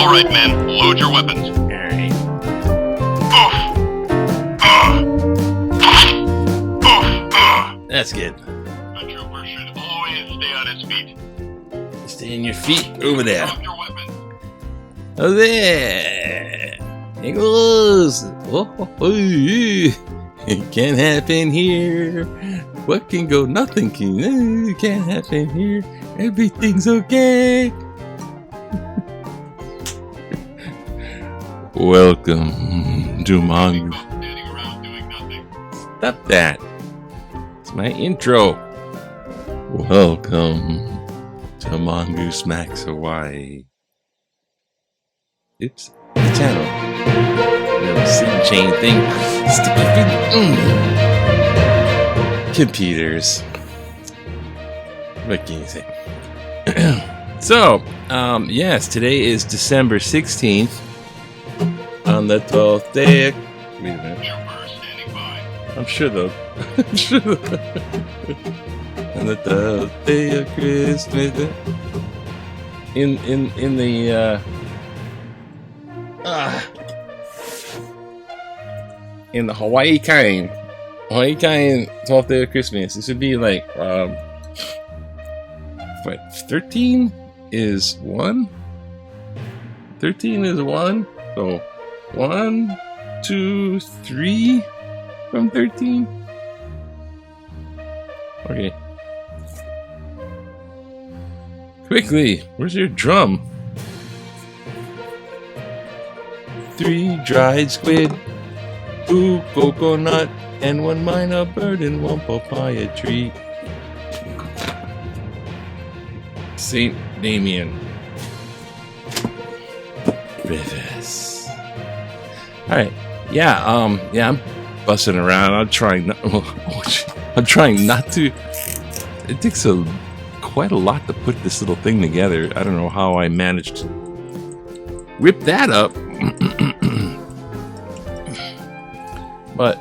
Alright, men, load your weapons. Alright. That's good. A trooper should always stay on his feet. Stay on your feet over there. Drop your weapons. Oh, there. It goes. It can't happen here. What can go? Nothing can. It can't happen here. Everything's okay. Welcome to Mongoose. Standing around doing nothing. Stop that. It's my intro. Welcome to Mongoose Max Hawaii. Oops, the channel. Little seed chain thing. Sticky feet. Computers. What can you say? So, yes, today is December 16th. On the 12th day. Wait a minute. Trooper standing by. I'm sure though. On the 12th day of Christmas. In the Hawaii kind 12th day of Christmas. This would be like what, 13 is 1? 13 is 1. So 1, 2, 3 from 13. Okay. Quickly, where's your drum? 3 dried squid, 2 coconut, and 1 minor bird and 1 papaya tree. Saint Damien. Rivers. Alright. Yeah, I'm bussing around. I'm trying not to. It takes quite a lot to put this little thing together. I don't know how I managed to whip that up. But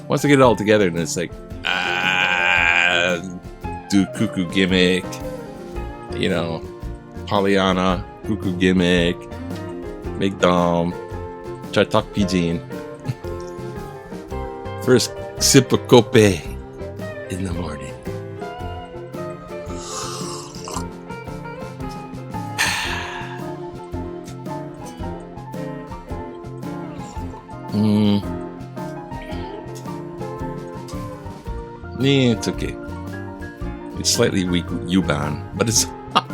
once I get it all together, and it's like, do cuckoo gimmick, you know, Pollyanna, cuckoo gimmick, make dumb, try to talk pidgin. First sip of cope in the morning. Yeah, it's okay. It's slightly weak Yuban, but it's hot.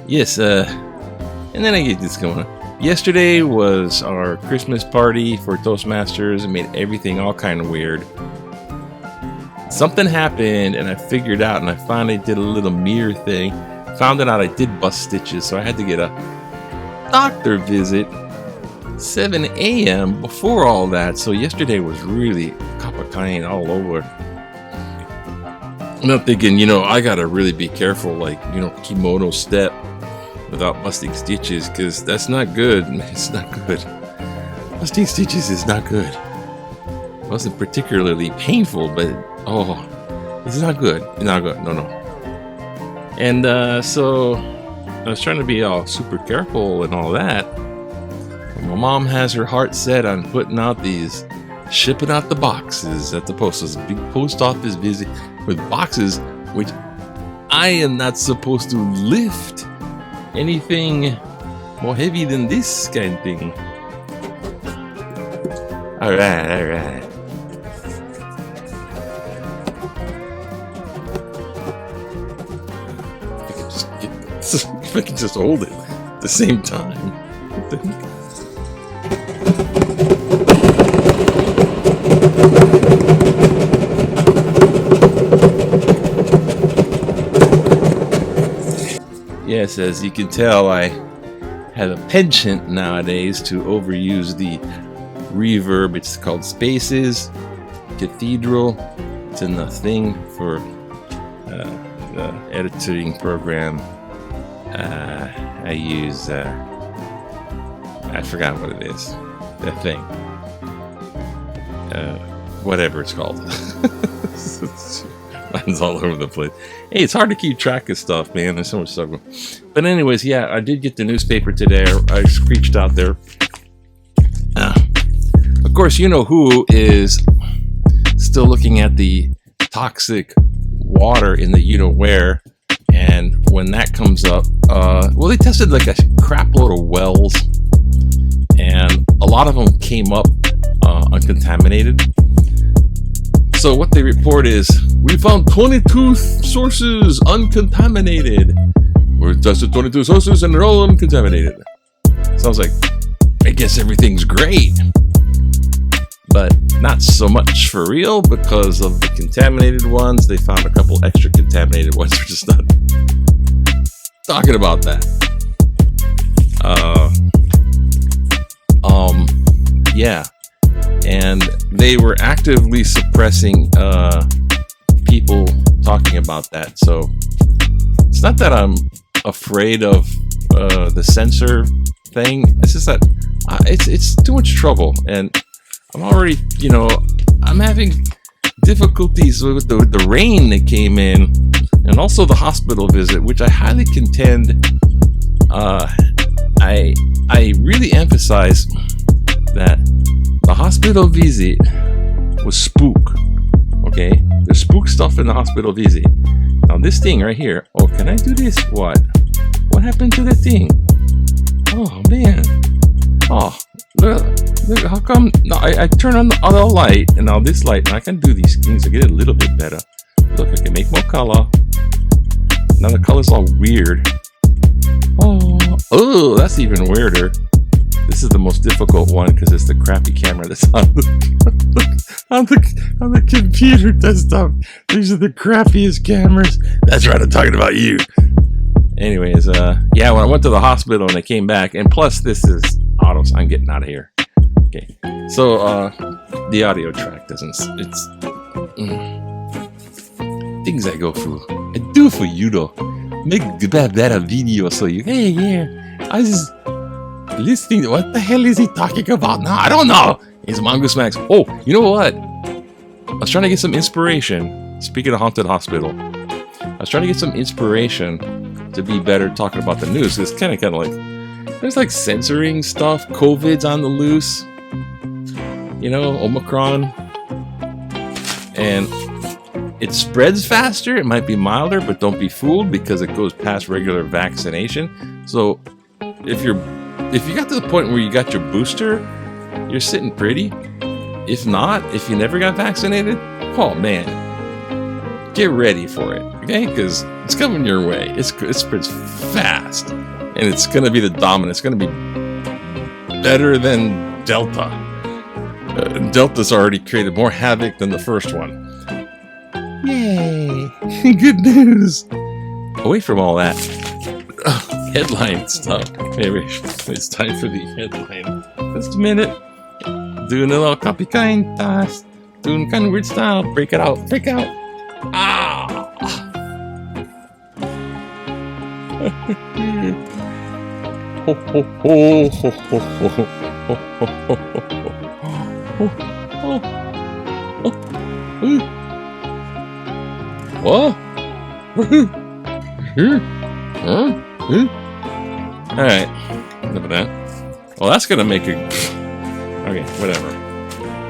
Yes, and then I get this going on. Yesterday was our Christmas party for Toastmasters. It made everything all kind of weird. Something happened, and I figured out, and I finally did a little mirror thing. Found out I did bust stitches, so I had to get a doctor visit 7 a.m. before all that. So yesterday was really kapakain all over. And I'm thinking, I gotta really be careful, like, kimono step without busting stitches, because that's not good. It's not good. Busting stitches is not good. It wasn't particularly painful, but it's not good. It's not good. No. And so I was trying to be all super careful and all that. My mom has her heart set on shipping out the boxes at the post. There's a big post office visit with boxes, which I am not supposed to lift anything more heavy than this kind of thing. All right. If I can just hold it at the same time. What the heck? Yes, as you can tell, I have a penchant nowadays to overuse the reverb. It's called Spaces Cathedral. It's in the thing for the editing program. I use, I forgot what it is. That thing. Whatever it's called. Mine's all over the place. Hey, it's hard to keep track of stuff, man. There's so much stuff. But anyways, yeah, I did get the newspaper today. I screeched out there. Of course, you know who is still looking at the toxic water in the you-know-where. And when that comes up, well, they tested like a crap load of wells. And a lot of them came up uncontaminated. So what they report is, we found 22 sources uncontaminated. We tested 22 sources and they're all uncontaminated. Sounds like, I guess everything's great. But not so much for real, because of the contaminated ones. They found a couple extra contaminated ones. We're just not talking about that. Yeah. And they were actively suppressing people talking about that. So it's not that I'm afraid of the censor thing. It's just that it's too much trouble. And I'm already, I'm having difficulties with the rain that came in, and also the hospital visit, which I highly contend. I really emphasize that the hospital visit was spook. Okay, there's spook stuff in the hospital visit. Now this thing right here. Oh, can I do this? What happened to the thing? Oh man. Oh, look, how come? No, I turn on the other light, and now this light, and I can do these things to get it a little bit better. Look, I can make more color. Now the color's all weird. Oh, that's even weirder. This is the most difficult one because it's the crappy camera that's on the computer desktop. These are the crappiest cameras. That's right, I'm talking about you. Anyways, yeah, when I went to the hospital and I came back, and plus this is auto, so I'm getting out of here. Okay, so the audio track doesn't. It's things I go through. I do for you though. Make better video so you. Hey, yeah, I was listening. What the hell is he talking about now? I don't know. It's Mongoose Max. Oh, you know what? I was trying to get some inspiration. Speaking of haunted hospital, I was trying to get some inspiration to be better talking about the news. It's kind of like there's like censoring stuff. COVID's on the loose. Omicron, and it spreads faster. It might be milder, but don't be fooled because it goes past regular vaccination. So if you got to the point where you got your booster, you're sitting pretty. If not, if you never got vaccinated, oh man, get ready for it, okay? Because it's coming your way. It spreads fast, and it's going to be the dominant. It's going to be better than Delta. Delta's already created more havoc than the first one. Yay! Good news! Away from all that headline stuff. Maybe it's time for the headline. Just a minute. Doing a little copy kind task. Doing kind of weird style. Break it out. Break out. Ah! Ho ho ho ho ho ho ho ho ho ho. What? Alright, enough of that. Well, that's gonna make a... Okay, whatever.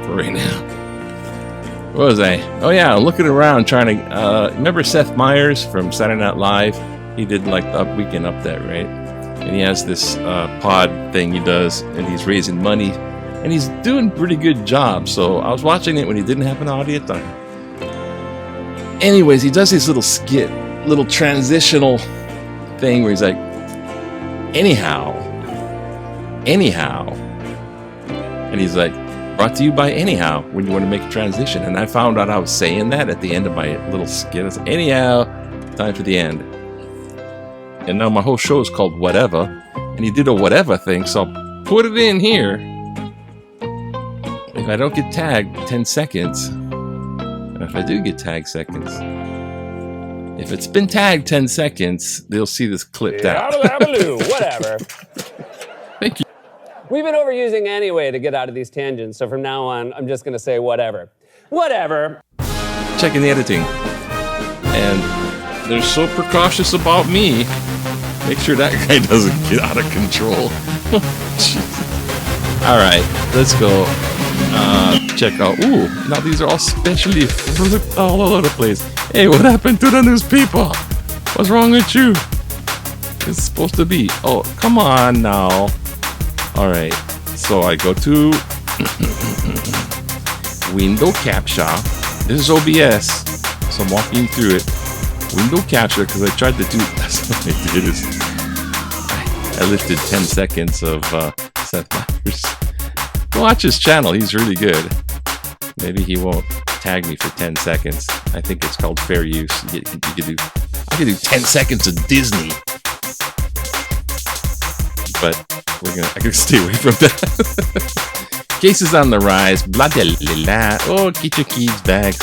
For right now. What was I? Oh yeah, looking around trying to... remember Seth Meyers from Saturday Night Live? He did like the Weekend Update, right? And he has this pod thing he does, and he's raising money. And he's doing a pretty good job. So I was watching it when he didn't have an audience. Anyways, he does this little skit, little transitional thing where he's like, anyhow. And he's like, brought to you by anyhow, when you want to make a transition. And I found out I was saying that at the end of my little skit. I was like, anyhow, time for the end. And now my whole show is called Whatevah. And he did a Whatevah thing, so I'll put it in here. If I don't get tagged, 10 seconds. And if I do get tagged seconds, if it's been tagged 10 seconds, they'll see this clipped out. Whatever. Thank you. We've been overusing anyway to get out of these tangents, so from now on, I'm just going to say whatever. Whatever. Checking the editing. and they're so precautious about me. Make sure that guy doesn't get out of control. All right, let's go check out. Ooh, now these are all specially flipped all over the place. Hey, what happened to the newspaper? What's wrong with you? It's supposed to be. Oh, come on now. All right, so I go to window capture. This is OBS, so I'm walking through it. Window capture, because I tried to do. That's what I did. Is I lifted 10 seconds of Seth Meyers. Watch his channel. He's really good. Maybe he won't tag me for 10 seconds. I think it's called fair use. I could do 10 seconds of Disney. But I can stay away from that. Cases on the rise. Blah, blah, blah, blah. Oh, get your keys bags.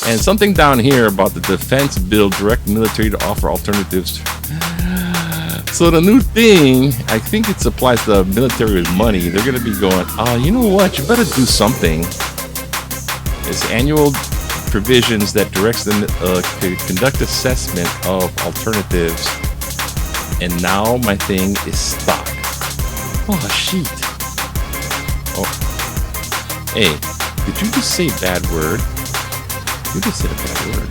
And something down here about the defense bill, direct military to offer alternatives. So the new thing, I think it supplies the military with money. They're going to be going, oh, you know what? You better do something. It's annual provisions that directs them to conduct assessment of alternatives. And now my thing is stuck. Oh, shit. Oh. Hey, did you just say bad word? You just said a bad word.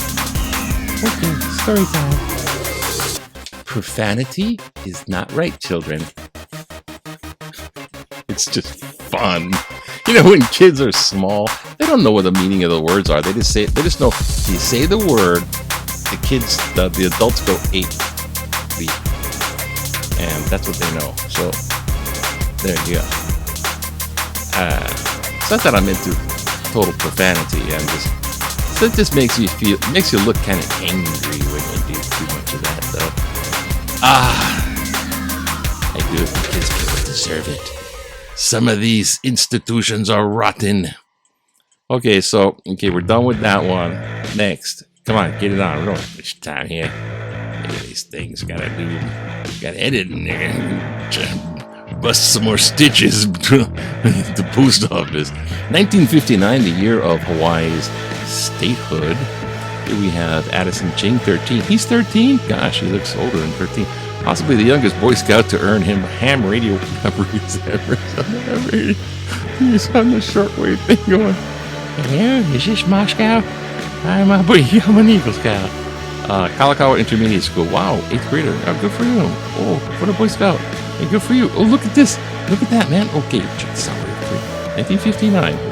Okay, story time. Profanity is not right, children. It's just fun. You know, when kids are small, they don't know what the meaning of the words are. They just say. They just know. You say the word, the kids, the adults go ape, and that's what they know. So there you go. It's not that I'm into total profanity. So it just makes you look kind of angry when you do too much of that, though. I do it because people deserve it. Some of these institutions are rotten. Okay, we're done with that one. Next. Come on, get it on. We don't have much time here. Look at these things. Gotta edit in there. Bust some more stitches to the post office. 1959, the year of Hawaii's statehood. Here we have Addison Ching, 13. He's 13? Gosh, he looks older than 13. Possibly the youngest Boy Scout to earn him ham radio coverage ever. He's on the shortwave thing going, hello, is this Moscow? I'm an Eagle Scout. Kalakaua Intermediate School. Wow, 8th grader. Oh, good for you. Oh, what a Boy Scout. Hey, good for you. Oh, look at this. Look at that, man. Okay, check this out. 1959. What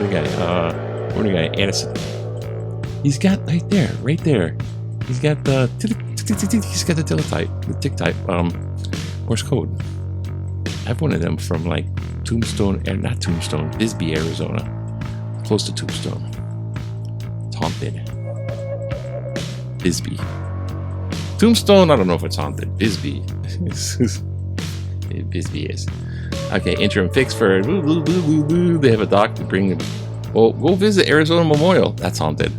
do we got? Addison. He's got right there. He's got the teletype, the tick type, Morse code. I have one of them from like Bisbee, Arizona, close to Tombstone. It's haunted. Bisbee. Tombstone, I don't know if it's haunted. Bisbee. Bisbee is. Okay, interim fix for they have a doc to bring them. Well, go visit Arizona Memorial. That's haunted.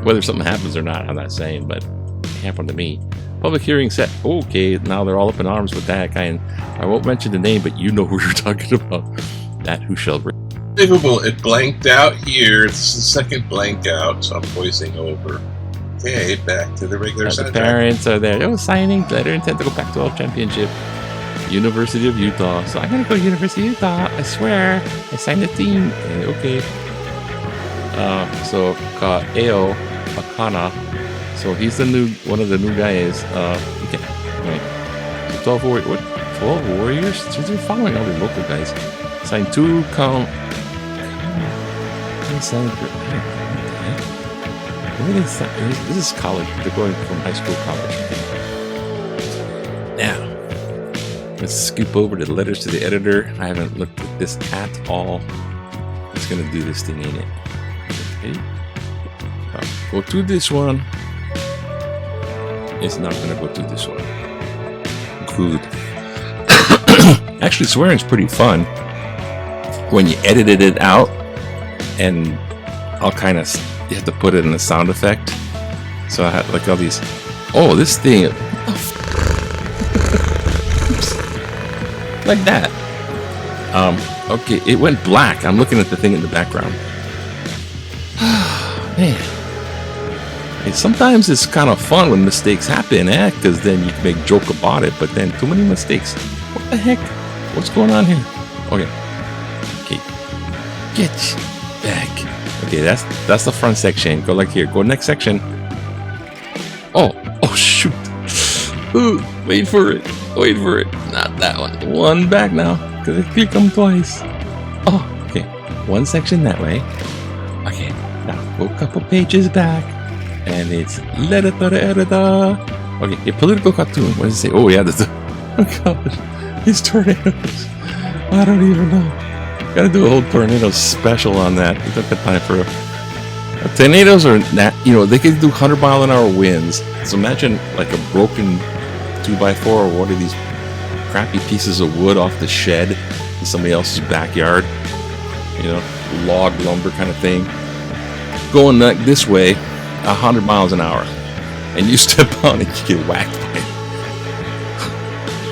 Whether something happens or not, I'm not saying, but it happened to me. Public hearing set. Okay, now they're all up in arms with that guy, and I won't mention the name, but you know who you're talking about. That who shall bring. Unbelievable. It blanked out here. It's the second blank out, so I'm voicing over. Okay, back to the regular soundtrack. The parents are there. Oh, signing letter intent to go back to World Championship. University of Utah. So I'm gonna go University of Utah. I swear. I signed the team. Okay. So Ao Akana. So he's one of the new guys. Okay. Right. 12 Warriors. What? 12 Warriors? So they're following all the local guys. Signed 2 count. This is college. They're going from high school to college. Now, let's scoop over to the letters to the editor. I haven't looked at this at all. It's going to do this thing, ain't it? Okay. Go to this one. It's not going to go to this one. Good. Actually, swearing's pretty fun when you edited it out, and I'll kind of, you have to put it in a sound effect. So I had like all these. Oh, this thing. Like that. Okay, it went black. I'm looking at the thing in the background. Man. And sometimes it's kind of fun when mistakes happen, because then you can make joke about it. But then too many mistakes. What the heck? What's going on here? Okay. Get back. Okay, that's the front section. Go like here. Go next section. Oh shoot. Ooh, wait for it. Not that one. One back now, because I click them twice. Oh, okay. One section that way. Okay, now go a couple pages back. And it's Lereta. Okay, a political cartoon. What does it say? Oh yeah, oh gosh. These tornadoes. I don't even know. Gotta do a whole tornado special on that. We took the time for tornadoes are not, they can do 100-mile-an-hour winds. So imagine like a broken 2x4 or one of these crappy pieces of wood off the shed in somebody else's backyard. Log lumber kind of thing. Going like this way, 100 miles an hour. And you step on it, you get whacked by it.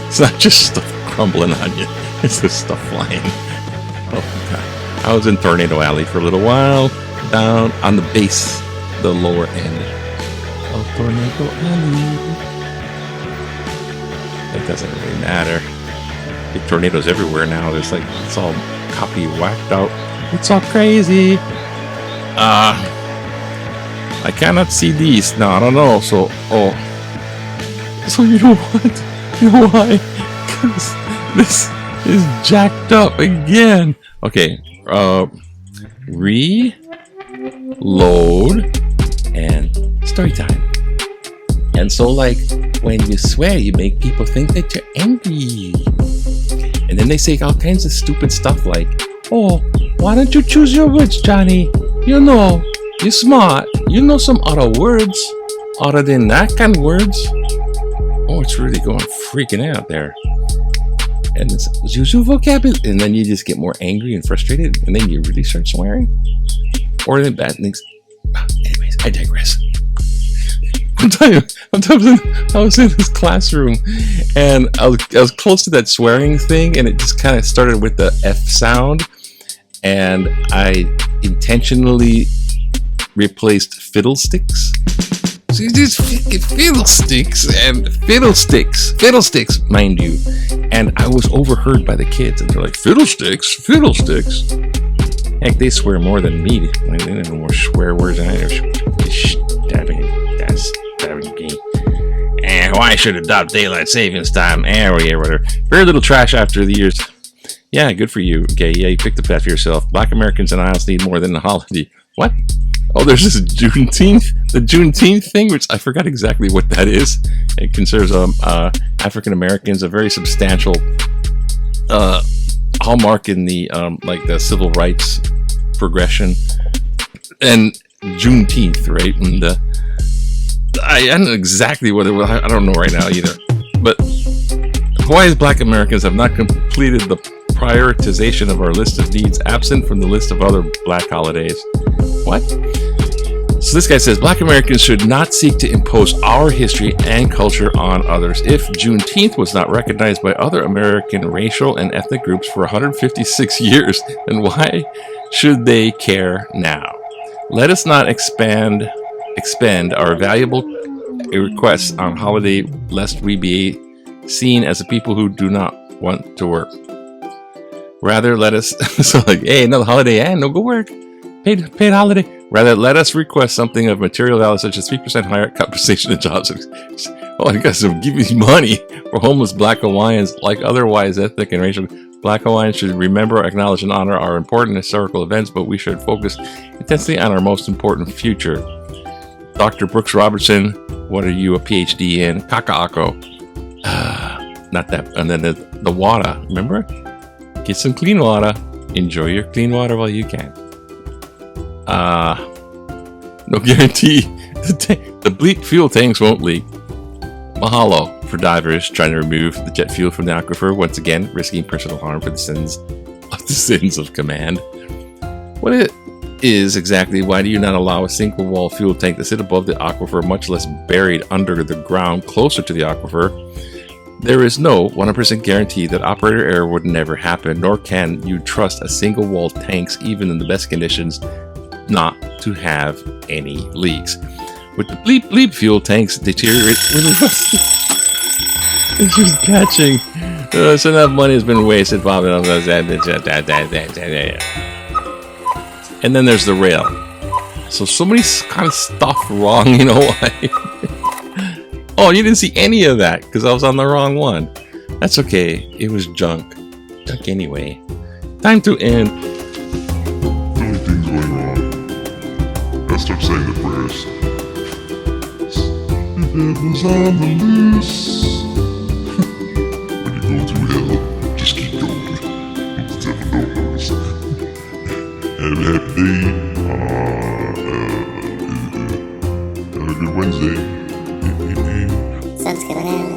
It's not just stuff crumbling on you. It's the stuff flying. Oh, God. I was in Tornado Alley for a little while, down on the base, the lower end of Tornado Alley. It doesn't really matter. Big tornadoes everywhere now. There's like, it's all copy whacked out. It's all crazy. I cannot see these. No, I don't know. So you know what? You know why? Because this is jacked up again. Okay, reload and story time. And so, like, when you swear, you make people think that you're angry. And then they say all kinds of stupid stuff like, oh, why don't you choose your words, Johnny? You're smart. You know some other words other than that kind of words. Oh, it's really going freaking out there. And it's use your vocabulary, and then you just get more angry and frustrated, and then you really start swearing. Or then bad things. Anyways, I digress. I was in this classroom, and I was close to that swearing thing, and it just kind of started with the F sound, and I intentionally replaced fiddlesticks. So these fiddlesticks, mind you. And I was overheard by the kids, and they're like, fiddlesticks. Heck, they swear more than me. They know more swear words than I do. And why should adopt daylight savings time? Whatever. Very little trash after the years. Yeah, good for you. Okay, yeah, you picked up that for yourself. Black Americans and Isles need more than a holiday. What? Oh, there's this Juneteenth, the Juneteenth thing, which I forgot exactly what that is. It considers African Americans a very substantial hallmark in the like the civil rights progression. And Juneteenth, right? And I don't know exactly what it was. I don't know right now either. But Hawaii's Black Americans have not completed the prioritization of our list of needs, absent from the list of other Black holidays. What? So this guy says Black Americans should not seek to impose our history and culture on others. If Juneteenth was not recognized by other American racial and ethnic groups for 156 years, then why should they care now? Let us not expend our valuable requests on holiday lest we be seen as a people who do not want to work. Rather, let us so like, hey, another holiday and no go work. Paid holiday. Rather, let us request something of material value, such as 3% higher compensation and jobs. Oh, I guess give me money for homeless Black Hawaiians, like otherwise ethnic and racial. Black Hawaiians should remember, acknowledge, and honor our important historical events, but we should focus intensely on our most important future. Dr. Brooks Robertson, what are you a PhD in? Kaka'ako. Not that. And then the water, remember? Get some clean water. Enjoy your clean water while you can. No guarantee the bleak fuel tanks won't leak. Mahalo for divers trying to remove the jet fuel from the aquifer, once again risking personal harm for the sins of command. What it is exactly, why do you not allow a single wall fuel tank to sit above the aquifer, much less buried under the ground closer to the aquifer? There is no 100% guarantee that operator error would never happen, nor can you trust a single wall tanks, even in the best conditions, not to have any leaks. with the bleep bleep fuel tanks deteriorate with rust. It's just catching. So enough money has been wasted. And then there's the rail. So many kind of stuff wrong, you know why? Oh, you didn't see any of that because I was on the wrong one. That's okay. It was junk. Junk anyway. Time to end. The only thing going wrong. I start saying the prayers. The devil's on the loose. When you go through hell, just keep going. The devil don't notice. Have a happy day. Have a good Wednesday. Subscribe.